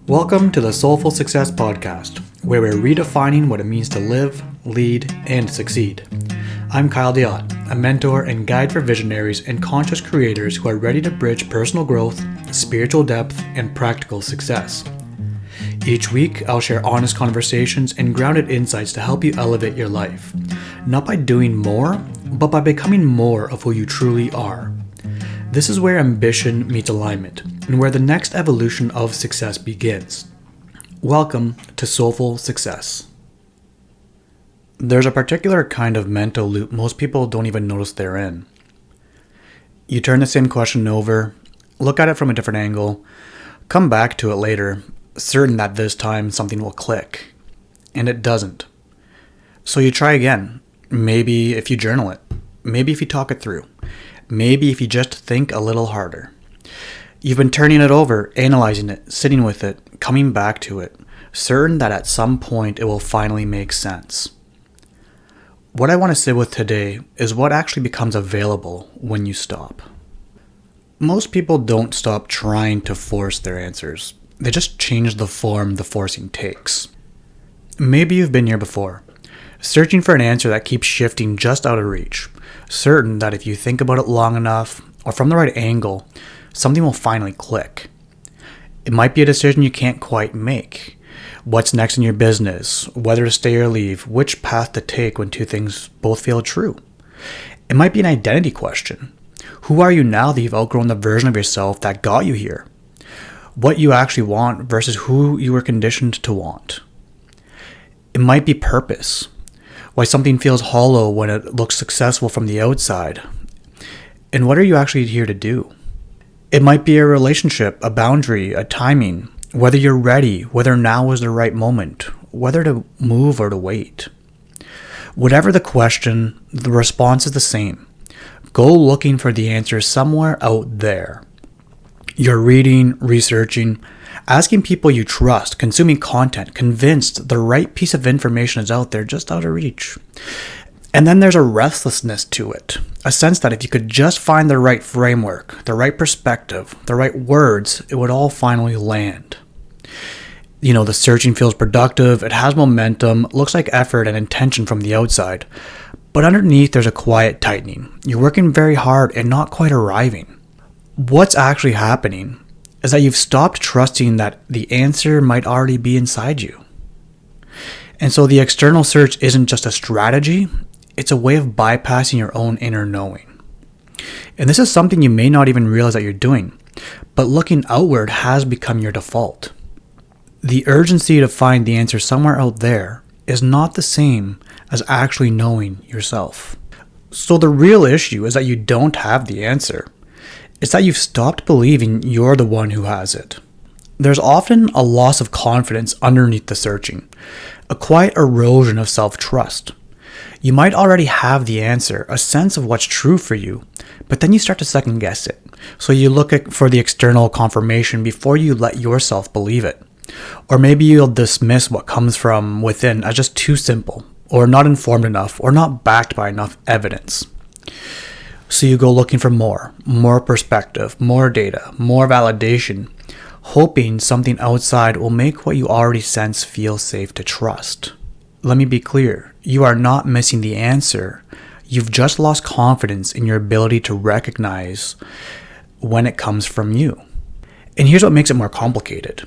Welcome to the Soulful Success Podcast, where we're redefining what it means to live, lead, and succeed. I'm Kyle Diot, a mentor and guide for visionaries and conscious creators who are ready to bridge personal growth, spiritual depth, and practical success. Each week, I'll share honest conversations and grounded insights to help you elevate your life, not by doing more, but by becoming more of who you truly are. This is where ambition meets alignment, and where the next evolution of success begins. Welcome to Soulful Success. There's a particular kind of mental loop most people don't even notice they're in. You turn the same question over, look at it from a different angle, come back to it later, certain that this time something will click. And it doesn't. So you try again. Maybe if you journal it. Maybe if you talk it through. Maybe if you just think a little harder. You've been turning it over, analyzing it, sitting with it, coming back to it, certain that at some point it will finally make sense. What I want to sit with today is what actually becomes available when you stop. Most people don't stop trying to force their answers. They just change the form the forcing takes. Maybe you've been here before, searching for an answer that keeps shifting just out of reach, certain that if you think about it long enough or from the right angle, something will finally click. It might be a decision you can't quite make. What's next in your business, whether to stay or leave, which path to take when two things both feel true. It might be an identity question. Who are you now that you've outgrown the version of yourself that got you here? What you actually want versus who you were conditioned to want. It might be purpose. Why something feels hollow when it looks successful from the outside. And what are you actually here to do? It might be a relationship, a boundary, a timing, whether you're ready, whether now is the right moment, whether to move or to wait. Whatever the question, the response is the same. Go looking for the answer somewhere out there. You're reading, researching, asking people you trust, consuming content, convinced the right piece of information is out there, just out of reach. And then there's a restlessness to it, a sense that if you could just find the right framework, the right perspective, the right words, it would all finally land. You know, the searching feels productive, it has momentum, looks like effort and intention from the outside. But underneath there's a quiet tightening. You're working very hard and not quite arriving. What's actually happening is that you've stopped trusting that the answer might already be inside you. And so the external search isn't just a strategy, it's a way of bypassing your own inner knowing. And this is something you may not even realize that you're doing, but looking outward has become your default. The urgency to find the answer somewhere out there is not the same as actually knowing yourself. So the real issue is that you don't have the answer. It's that you've stopped believing you're the one who has it. There's often a loss of confidence underneath the searching, a quiet erosion of self-trust. You might already have the answer, a sense of what's true for you, but then you start to second guess it. So you look for the external confirmation before you let yourself believe it. Or maybe you'll dismiss what comes from within as just too simple, or not informed enough, or not backed by enough evidence. So you go looking for more perspective, more data, more validation, hoping something outside will make what you already sense feel safe to trust. Let me be clear, you are not missing the answer. You've just lost confidence in your ability to recognize when it comes from you. And here's what makes it more complicated.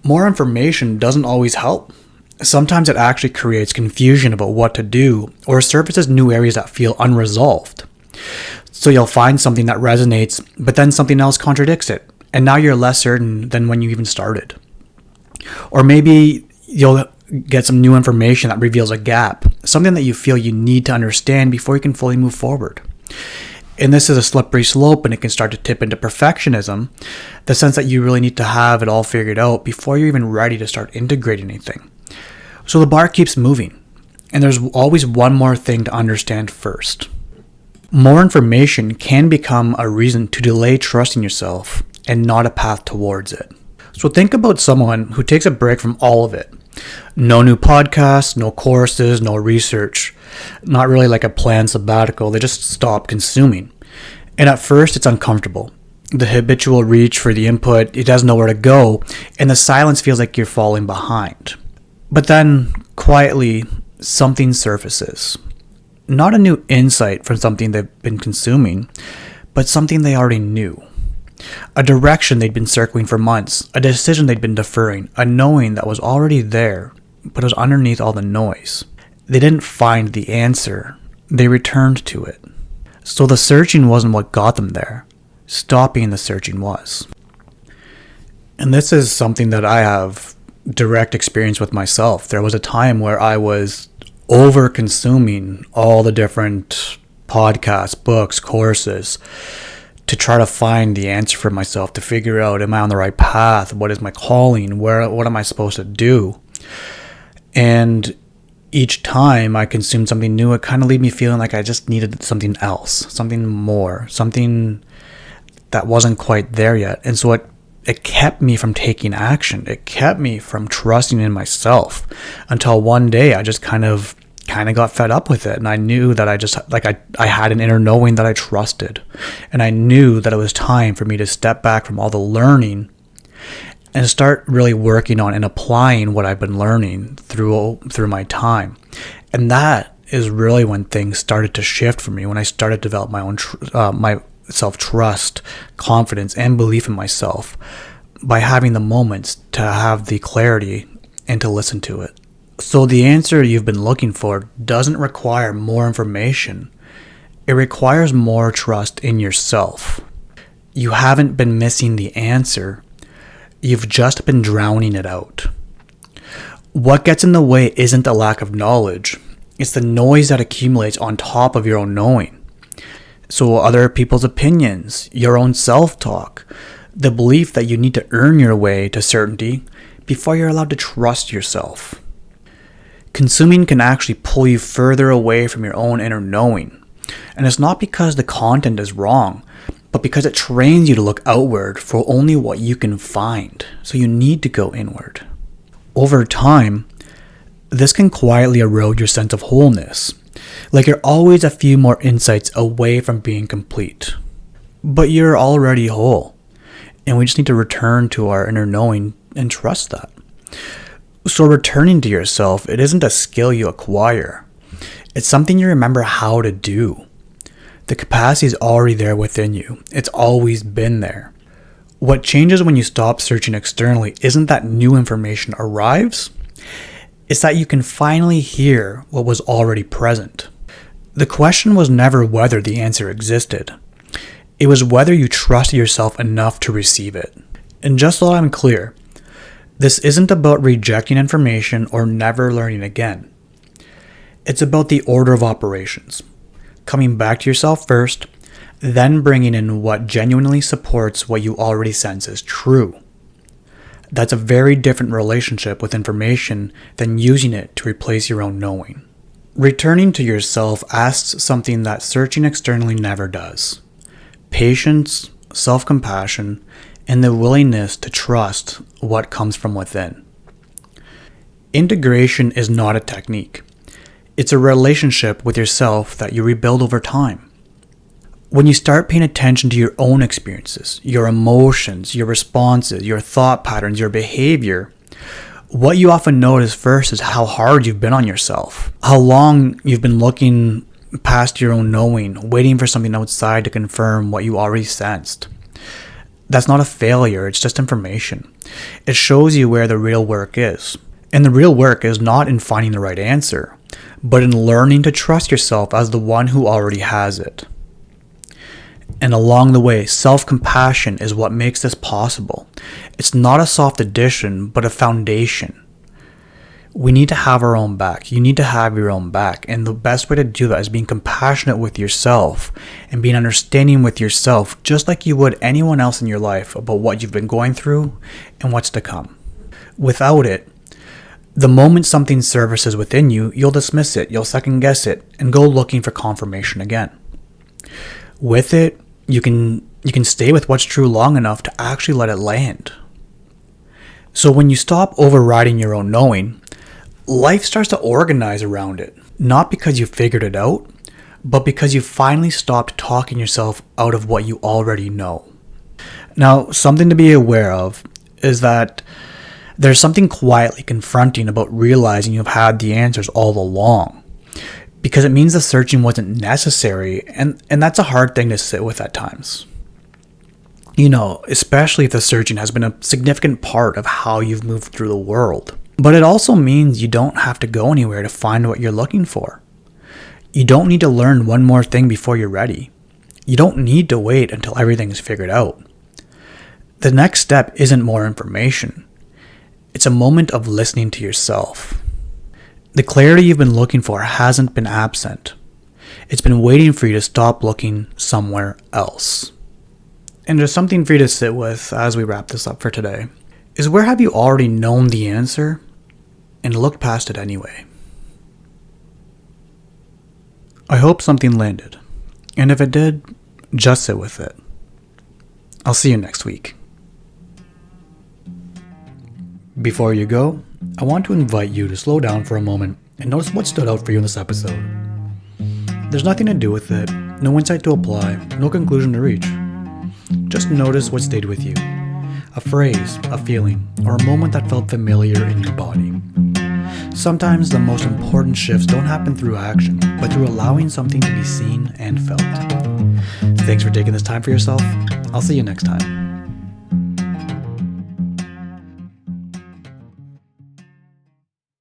More information doesn't always help. Sometimes it actually creates confusion about what to do or surfaces new areas that feel unresolved. So you'll find something that resonates, but then something else contradicts it. And now you're less certain than when you even started. Or maybe you'll get some new information that reveals a gap, something that you feel you need to understand before you can fully move forward. And this is a slippery slope, and it can start to tip into perfectionism, the sense that you really need to have it all figured out before you're even ready to start integrating anything. So the bar keeps moving, and there's always one more thing to understand first. More information can become a reason to delay trusting yourself and not a path towards it. So think about someone who takes a break from all of it. No new podcasts, no courses, no research. Not really like a planned sabbatical. They just stop consuming. And at first it's uncomfortable. The habitual reach for the input, it doesn't know where to go, and the silence feels like you're falling behind. But then, quietly, something surfaces. Not a new insight from something they've been consuming, but something they already knew. A direction they'd been circling for months, a decision they'd been deferring, a knowing that was already there, but was underneath all the noise. They didn't find the answer, they returned to it. So the searching wasn't what got them there. Stopping the searching was. And this is something that I have direct experience with myself. There was a time where I was over consuming all the different podcasts, books, courses to try to find the answer for myself, to figure out, am I on the right path? What is my calling? What am I supposed to do? And each time I consumed something new, it kind of left me feeling like I just needed something else, something more, something that wasn't quite there yet. And so it kept me from taking action. It kept me from trusting in myself until one day I just kind of got fed up with it. And I knew that I had an inner knowing that I trusted. And I knew that it was time for me to step back from all the learning and start really working on and applying what I've been learning through my time. And that is really when things started to shift for me, when I started to develop my own my self-trust, confidence, and belief in myself by having the moments to have the clarity and to listen to it. So the answer you've been looking for doesn't require more information. It requires more trust in yourself. You haven't been missing the answer. You've just been drowning it out. What gets in the way isn't a lack of knowledge. It's the noise that accumulates on top of your own knowing. So other people's opinions, your own self-talk, the belief that you need to earn your way to certainty before you're allowed to trust yourself. Consuming can actually pull you further away from your own inner knowing. And it's not because the content is wrong, but because it trains you to look outward for only what you can find. So you need to go inward. Over time, this can quietly erode your sense of wholeness. Like you're always a few more insights away from being complete. But you're already whole. And we just need to return to our inner knowing and trust that. So returning to yourself, it isn't a skill you acquire. It's something you remember how to do. The capacity is already there within you. It's always been there. What changes when you stop searching externally isn't that new information arrives. It's that you can finally hear what was already present. The question was never whether the answer existed. It was whether you trusted yourself enough to receive it. And just so I'm clear, this isn't about rejecting information or never learning again. It's about the order of operations. Coming back to yourself first, then bringing in what genuinely supports what you already sense is true. That's a very different relationship with information than using it to replace your own knowing. Returning to yourself asks something that searching externally never does. Patience, self-compassion, and the willingness to trust what comes from within. Integration is not a technique. It's a relationship with yourself that you rebuild over time. When you start paying attention to your own experiences, your emotions, your responses, your thought patterns, your behavior, what you often notice first is how hard you've been on yourself, how long you've been looking past your own knowing, waiting for something outside to confirm what you already sensed. That's not a failure, it's just information. It shows you where the real work is. And the real work is not in finding the right answer, but in learning to trust yourself as the one who already has it. And along the way, self-compassion is what makes this possible. It's not a soft addition, but a foundation. We need to have our own back. You need to have your own back. And the best way to do that is being compassionate with yourself and being understanding with yourself, just like you would anyone else in your life about what you've been going through and what's to come. Without it, the moment something surfaces within you, you'll dismiss it, you'll second guess it, and go looking for confirmation again. With it, you can stay with what's true long enough to actually let it land. So when you stop overriding your own knowing, life starts to organize around it. Not because you figured it out, but because you finally stopped talking yourself out of what you already know. Now, something to be aware of is that there's something quietly confronting about realizing you've had the answers all along, because it means the searching wasn't necessary, and that's a hard thing to sit with at times. Especially if the searching has been a significant part of how you've moved through the world. But it also means you don't have to go anywhere to find what you're looking for. You don't need to learn one more thing before you're ready. You don't need to wait until everything's figured out. The next step isn't more information. It's a moment of listening to yourself. The clarity you've been looking for hasn't been absent. It's been waiting for you to stop looking somewhere else. And there's something for you to sit with as we wrap this up for today. Is where have you already known the answer and looked past it anyway? I hope something landed. And if it did, just sit with it. I'll see you next week. Before you go, I want to invite you to slow down for a moment and notice what stood out for you in this episode. There's nothing to do with it, no insight to apply, no conclusion to reach. Just notice what stayed with you. A phrase, a feeling, or a moment that felt familiar in your body. Sometimes the most important shifts don't happen through action, but through allowing something to be seen and felt. Thanks for taking this time for yourself. I'll see you next time.